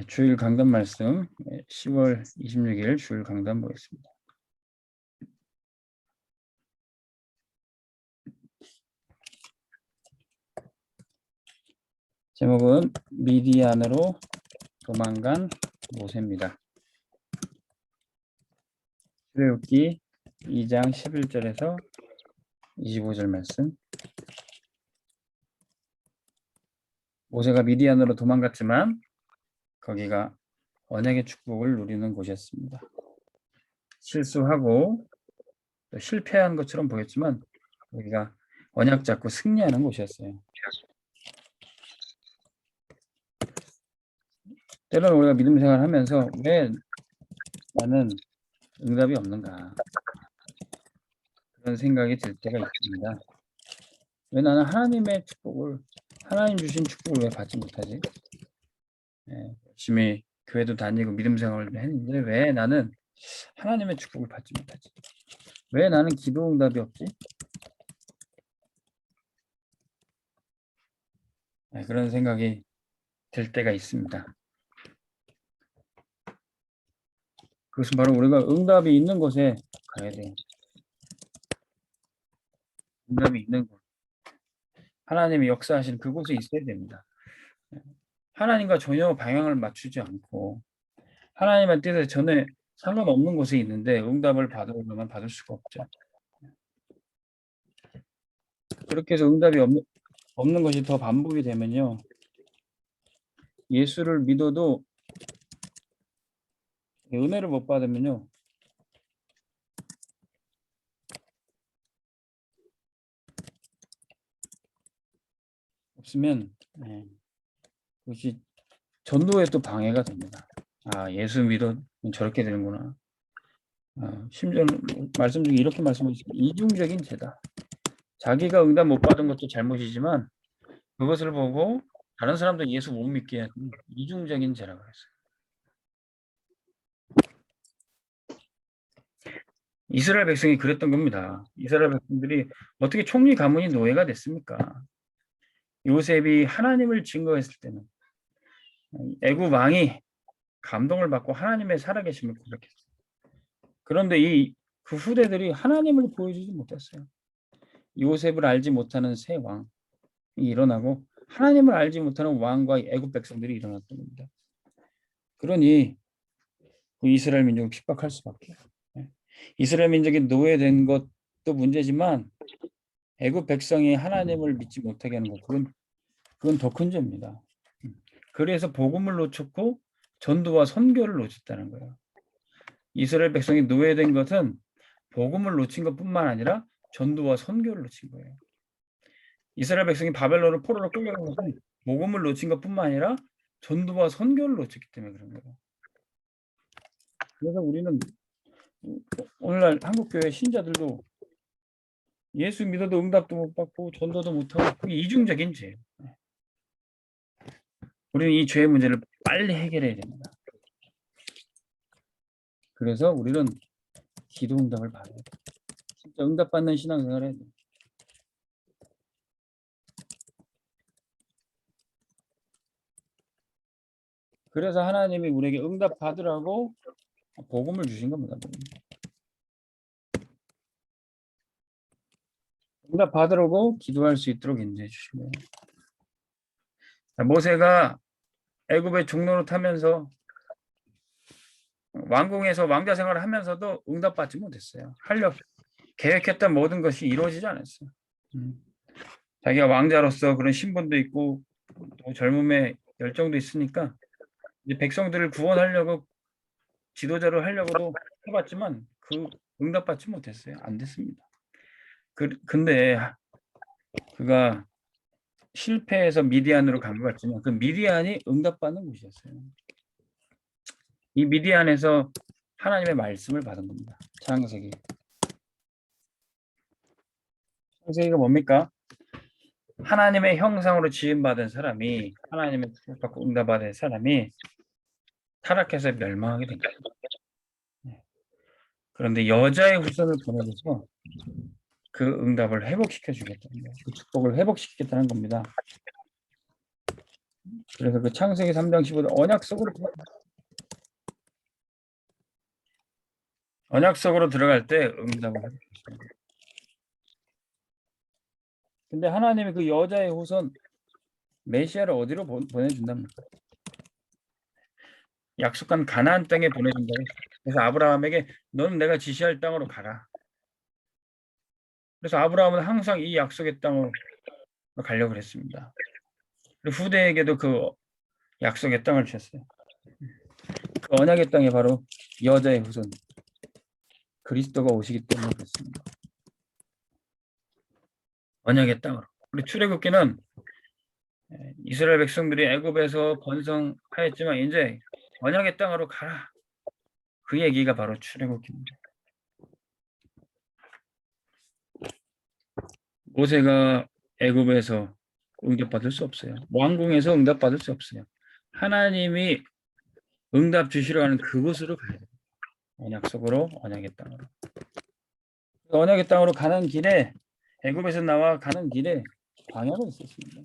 주일 강단 말씀 10월 26일 주일 강단 보겠습니다. 제목은 미디안으로 도망간 모세입니다. 출애굽기 2장 11절에서 25절 말씀. 모세가 미디안으로 도망갔지만 거기가 언약의 축복을 누리는 곳이었습니다. 실수하고 또 실패한 것처럼 보였지만 여기가 언약 잡고 승리하는 곳이었어요. 때로는 우리가 믿음 생활을 하면서 왜 나는 응답이 없는가 그런 생각이 들 때가 있습니다. 왜 나는 하나님의 축복을, 하나님 주신 축복을 왜 받지 못하지? 열심히 교회도 다니고 믿음 생활도 했는데 왜 나는 하나님의 축복을 받지 못하지? 왜 나는 기도 응답이 없지? 그런 생각이 들 때가 있습니다. 그것은 바로 우리가 응답이 있는 곳에 가야 돼요. 응답이 있는 곳. 하나님이 역사하신 그곳에 있어야 됩니다. 하나님과 전혀 방향을 맞추지 않고 하나님의 뜻에 전혀 상관없는 곳에 있는데 응답을 받으려면 받을 수가 없죠. 그렇게 해서 응답이 없는 것이 더 반복이 되면요. 예수를 믿어도 은혜를 못 받으면요. 없으면 그것이 전도에 또 방해가 됩니다. 예수 믿으면 저렇게 되는구나. 심지어는 말씀 중에 이렇게 말씀하시죠. 이중적인 죄다. 자기가 응답 못 받은 것도 잘못이지만 그것을 보고 다른 사람도 예수 못 믿게 하는 이중적인 죄라고 했어요. 이스라엘 백성이 그랬던 겁니다. 이스라엘 백성들이 어떻게 총리 가문이 노예가 됐습니까? 요셉이 하나님을 증거했을 때는 애굽 왕이 감동을 받고 하나님의 살아계심을 고백했어요. 그런데 그 후대들이 하나님을 보여주지 못했어요. 요셉을 알지 못하는 새 왕이 일어나고 하나님을 알지 못하는 왕과 애굽 백성들이 일어났던 겁니다. 그러니 이스라엘 민족을 핍박할 수밖에. 이스라엘 민족이 노예된 것도 문제지만 애굽 백성이 하나님을 믿지 못하게 하는 것, 그건 더 큰 죄입니다. 그래서 복음을 놓쳤고 전도와 선교를 놓쳤다는 거예요. 이스라엘 백성이 노예된 것은 복음을 놓친 것뿐만 아니라 전도와 선교를 놓친 거예요. 이스라엘 백성이 바벨론을 포로로 끌려간 것은 복음을 놓친 것뿐만 아니라 전도와 선교를 놓쳤기 때문에 그런 거예요. 그래서 우리는 오늘날 한국교회 신자들도 예수 믿어도 응답도 못 받고 전도도 못하고 그게 이중적인 죄예요. 우리는 이 죄의 문제를 빨리 해결해야 됩니다. 그래서 우리는 기도 응답을 받아야 돼요. 진짜 응답받는 신앙생활을 해야 돼요. 그래서 하나님이 우리에게 응답 받으라고 복음을 주신 겁니다. 응답 받으라고 기도할 수 있도록 인도해 주신 거예요. 모세가 애굽의 종로를 타면서 왕궁에서 왕자 생활을 하면서도 응답받지 못했어요. 계획했던 모든 것이 이루어지지 않았어요. 자기가 왕자로서 그런 신분도 있고 또 젊음의 열정도 있으니까 이제 백성들을 구원하려고 지도자를 하려고도 해봤지만 그 응답받지 못했어요. 안 됐습니다. 근데 그가 실패해서 미디안으로 간 것 같지만 그 미디안이 응답받는 곳이었어요. 이 미디안에서 하나님의 말씀을 받은 겁니다. 창세기가 뭡니까? 하나님의 형상으로 지음받은 사람이 하나님의 축복받고 응답받은 사람이 타락해서 멸망하게 된 거예요. 그런데 여자의 후손을 보내줘서 그 응답을 회복시켜 주겠다는 거예요. 그 축복을 회복시키겠다는 겁니다. 그래서 그 창세기 3장 15절 언약 속으로 들어갈 때 응답을 하죠. 근데 하나님이 그 여자의 후손 메시아를 어디로 보내준답니까? 약속한 가나안 땅에 보내준다고. 그래서 아브라함에게 너는 내가 지시할 땅으로 가라. 그래서 아브라함은 항상 이 약속의 땅으로 가려고 했습니다. 그리고 후대에게도 그 약속의 땅을 주셨어요. 그 언약의 땅에 바로 여자의 후손 그리스도가 오시기 때문에 그렇습니다. 언약의 땅으로. 우리 출애굽기는 이스라엘 백성들이 애굽에서 번성하였지만 이제 언약의 땅으로 가라. 그 얘기가 바로 출애굽기입니다. 모세가 애굽에서 응답받을 수 없어요. 왕궁에서 응답받을 수 없어요. 하나님이 응답 주시러 가는 그곳으로 가야 돼요. 언약 속으로, 언약의 땅으로. 언약의 땅으로 가는 길에 애굽에서 나와 가는 길에 광야가 있었습니다.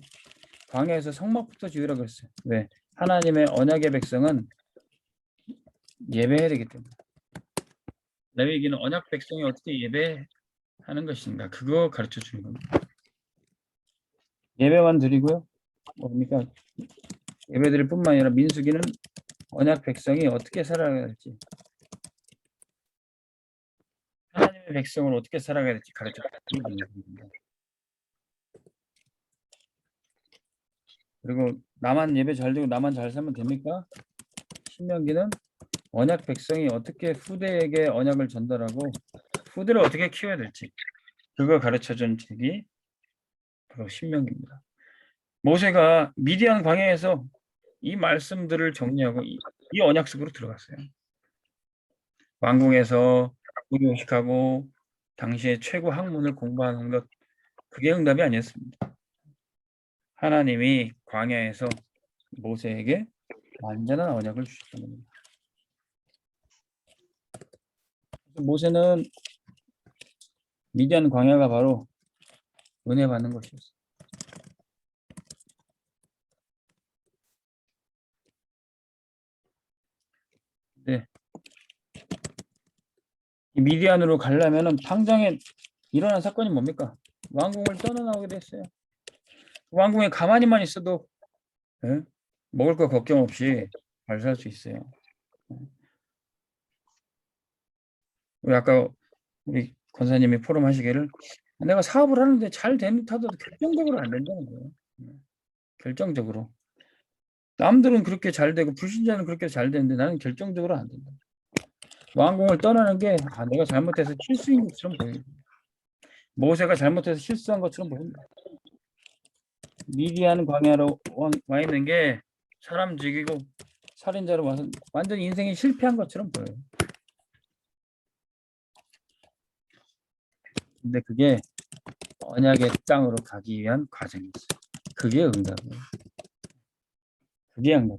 광야에서 성막부터 지으라고 했어요. 왜? 하나님의 언약의 백성은 예배해야 되기 때문에. 레위기는 언약 백성이 어떻게 예배하는 것인가 그거 가르쳐 주는 겁니다. 예배만 드리고요. 뭡니까? 예배 드릴 뿐만 아니라 민수기는 언약 백성이 어떻게 살아가야 될지 하나님의 백성을 어떻게 살아가야 될지 가르쳐 주는 겁니다. 그리고 나만 예배 잘 드리고 나만 잘 살면 됩니까? 신명기는 언약 백성이 어떻게 후대에게 언약을 전달하고 후대를 어떻게 키워야 될지 그걸 가르쳐준 책이 바로 신명기입니다. 모세가 미디안 광야에서 이 말씀들을 정리하고 이 언약 속으로 들어갔어요. 왕궁에서 의료식하고 당시의 최고 학문을 공부하는 것 그게 응답이 아니었습니다. 하나님이 광야에서 모세에게 완전한 언약을 주셨던 겁니다. 모세는 미디안 광야가 바로 은혜 받는 것이었어요. 네. 이 미디안으로 가려면은 당장에 일어난 사건이 뭡니까? 왕궁을 떠나나오게 됐어요. 왕궁에 가만히만 있어도 네? 먹을 거 걱정 없이 잘 살 수 있어요. 우리 아까 우리 권사님이 포럼 하시기를 내가 사업을 하는데 잘 되는 타도 결정적으로 안 된다는 거예요. 결정적으로. 남들은 그렇게 잘 되고 불신자는 그렇게 잘 되는데 나는 결정적으로 안 된다. 왕궁을 떠나는 게 내가 잘못해서 실수인 것처럼 보입니다. 모세가 잘못해서 실수한 것처럼 보입니다. 미디안 광야로 와 있는 게 사람 죽이고 살인자로 와서 완전 인생이 실패한 것처럼 보여요. 근데 그게 언약의 땅으로 가기 위한 과정이었어요. 그게 응답이에요. 그게 응답이에요.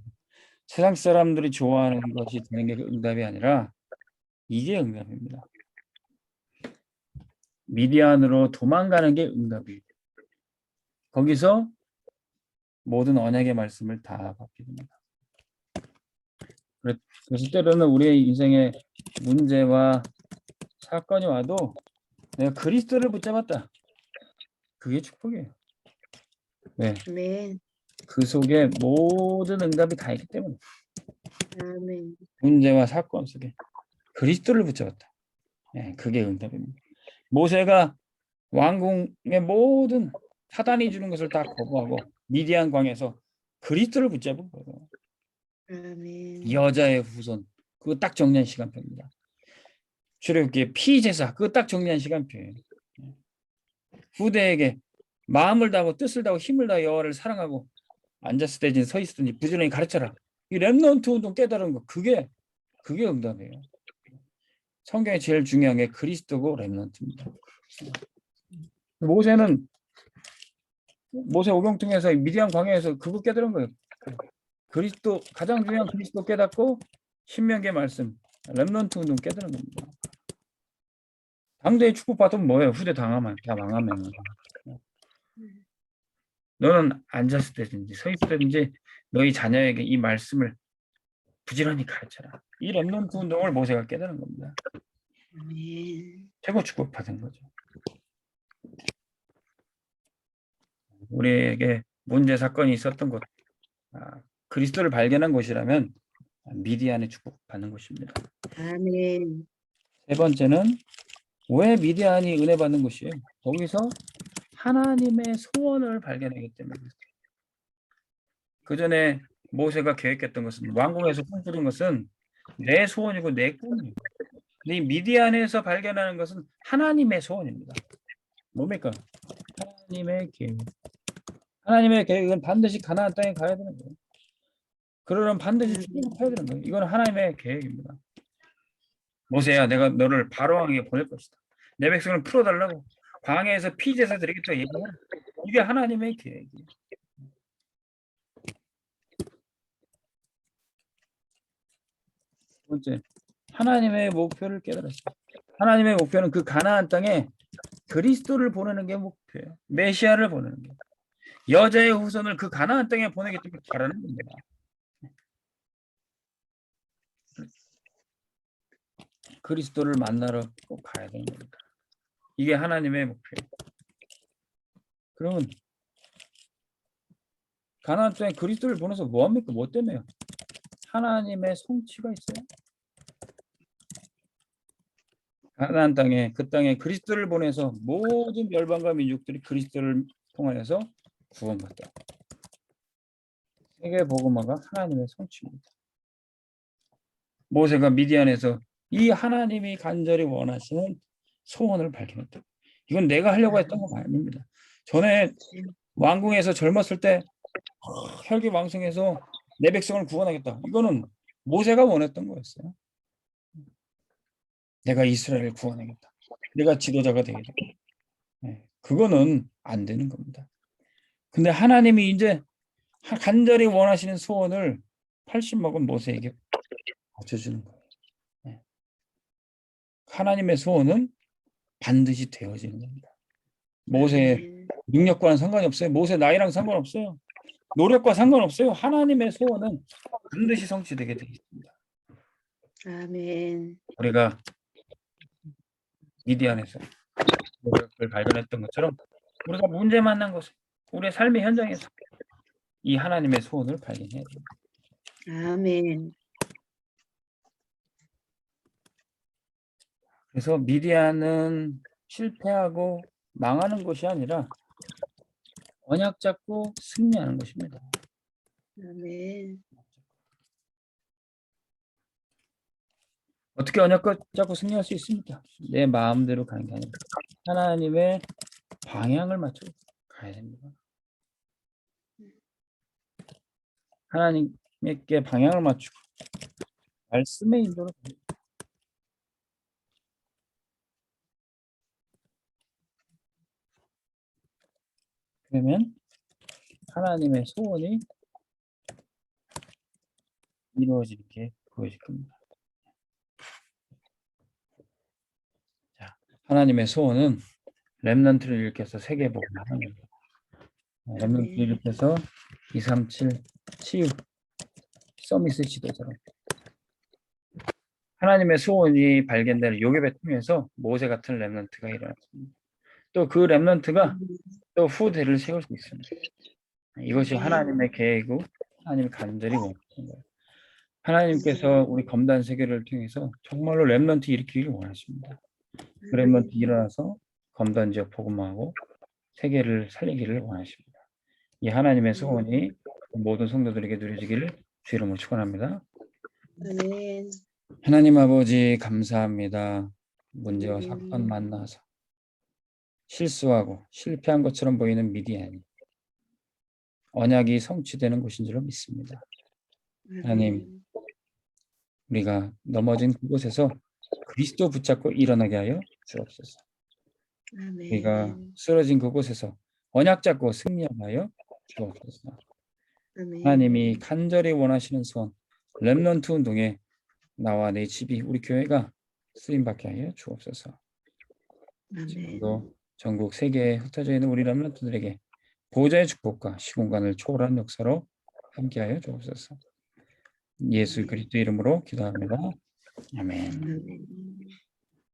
세상 사람들이 좋아하는 것이 되는 게 응답이 아니라 이게 응답입니다. 미디안으로 도망가는 게 응답이에요. 거기서 모든 언약의 말씀을 다 받게 됩니다. 그래서 때로는 우리의 인생에 문제와 사건이 와도 내가 그리스도를 붙잡았다. 그게 축복이에요. 네. 아멘. 그 속에 모든 응답이 다 있기 때문에 아멘. 문제와 사건 속에 그리스도를 붙잡았다. 네, 그게 응답입니다. 모세가 왕궁의 모든 사단이 주는 것을 다 거부하고 미디안 광에서 그리스도를 붙잡은 거예요. 아멘. 여자의 후손 그거 딱 정리한 시간표입니다. 출애굽기의 피제사 그거 딱 정리한 시간표예요. 후대에게 마음을 다하고 뜻을 다하고 힘을 다해 여호와를 사랑하고 앉았을 때든지 서 있었든지 부지런히 가르쳐라. 이 렘넌트 운동 깨달은 거 그게 응답이에요. 성경에 제일 중요한 게 그리스도고 렘넌트입니다. 모세 오경통에서 미디안 광야에서 그거 깨달은 거예요. 그리스도 가장 중요한 그리스도 깨닫고 신명기의 말씀 렘넌트 운동 깨달은 겁니다. 당대에 축복받으면 뭐예요? 후대 다 망하면 너는 앉았을 때든지 서 있을 때든지 너희 자녀에게 이 말씀을 부지런히 가르쳐라. 이 렘넌트 운동을 모세가 깨달은 겁니다. 아멘. 최고 축복받은 거죠. 우리에게 문제 사건이 있었던 곳, 그리스도를 발견한 곳이라면 미디안의 축복받는 곳입니다. 아멘. 세 번째는 왜 미디안이 은혜 받는 곳이에요? 거기서 하나님의 소원을 발견하기 때문에. 그 전에 모세가 계획했던 것은, 왕궁에서 꿈꾸던 것은 내 소원이고 내 꿈이에요. 근데 이 미디안에서 발견하는 것은 하나님의 소원입니다. 뭡니까? 하나님의 계획. 하나님의 계획은 반드시 가나안 땅에 가야 되는 거예요. 그러려면 반드시 출애굽해야 되는 거예요. 이건 하나님의 계획입니다. 모세야, 내가 너를 바로왕에게 보낼 것이다. 내 백성을 풀어달라고 광야에서 피제사 드리겠다 얘기해. 이게 하나님의 계획이에요. 두 번째, 하나님의 목표를 깨달았어요. 하나님의 목표는 그 가나안 땅에 그리스도를 보내는 게 목표예요. 메시아를 보내는 게. 여자의 후손을 그 가나안 땅에 보내기 때문에 가라는 겁니다. 그리스도를 만나러 꼭 가야 되는 겁니다. 이게 하나님의 목표예요. 그러면 가나안 땅에 그리스도를 보내서 뭐합니까? 뭐 때문에요? 하나님의 성취가 있어요. 가나안 땅에, 그 땅에 그리스도를 보내서 모든 열방과 민족들이 그리스도를 통하여서 구원받다. 세계 복음화가 하나님의 성취입니다. 모세가 미디안에서 이 하나님이 간절히 원하시는 소원을 발견했다. 이건 내가 하려고 했던 건 아닙니다. 전에 왕궁에서 젊었을 때 혈기왕성해서 내 백성을 구원하겠다. 이거는 모세가 원했던 거였어요. 내가 이스라엘을 구원하겠다. 내가 지도자가 되겠다. 그거는 안 되는 겁니다. 근데 하나님이 이제 간절히 원하시는 소원을 80 먹은 모세에게 맞춰주는 거예요. 하나님의 소원은 반드시 되어지는 겁니다. 모세의 능력과는 상관이 없어요. 모세 나이랑 상관없어요. 노력과 상관없어요. 하나님의 소원은 반드시 성취되게 되어 있습니다. 아멘. 우리가 미디안에서 노력을 발견했던 것처럼 우리가 문제 만난 곳에, 우리의 삶의 현장에서 이 하나님의 소원을 발견해야 됩니다. 아멘. 그래서 미디안은 실패하고 망하는 곳이 아니라 언약 잡고 승리하는 것입니다. 아멘. 어떻게 언약 잡고 승리할 수 있습니까? 내 마음대로 가는 게 아니라 하나님의 방향을 맞춰 가야 됩니다. 하나님께 방향을 맞추고 말씀의 인도로 갑니다. 그러면 하나님의 소원이 이루어지게 보여질 겁니다. 자, 하나님의 소원은 렘넌트를 일으켜서 세계복음을 하는 겁니다. 렘넌트를 일으켜서 237 치유 서미스 지도자로 하나님의 소원이 발견되는 요셉을 통해서 모세 같은 렘넌트가 일어났습니다. 또 그 렘넌트가 또 후대를 세울 수 있습니다. 이것이 하나님의 계획이고 하나님이 간절히 원하시는 거예요. 하나님께서 우리 검단 세계를 통해서 정말로 렘넌트 일으키기를 원하십니다. 그 렘넌트 일어나서 검단 지역 복음화하고 세계를 살리기를 원하십니다. 이 하나님의 소원이 모든 성도들에게 누려지기를 주 이름으로 축원합니다. 아멘. 하나님 아버지 감사합니다. 문제와 사건 만나서 실수하고 실패한 것처럼 보이는 미디안이 언약이 성취되는 곳인 줄 믿습니다. 하나님, 우리가 넘어진 그곳에서 그리스도 붙잡고 일어나게 하여 주옵소서. 우리가 쓰러진 그곳에서 언약 잡고 승리하게 하여 주옵소서. 하나님이 간절히 원하시는 소원, 렘넌트 운동에 나와 내 집이 우리 교회가 쓰임받게 하여 주옵소서. 지금도 전국 세계에 흩어져 있는 우리 렘넌트들에게 보호자의 축복과 시공간을 초월한 역사로 함께하여 주옵소서. 예수 그리스도 이름으로 기도합니다. 아멘. 아멘.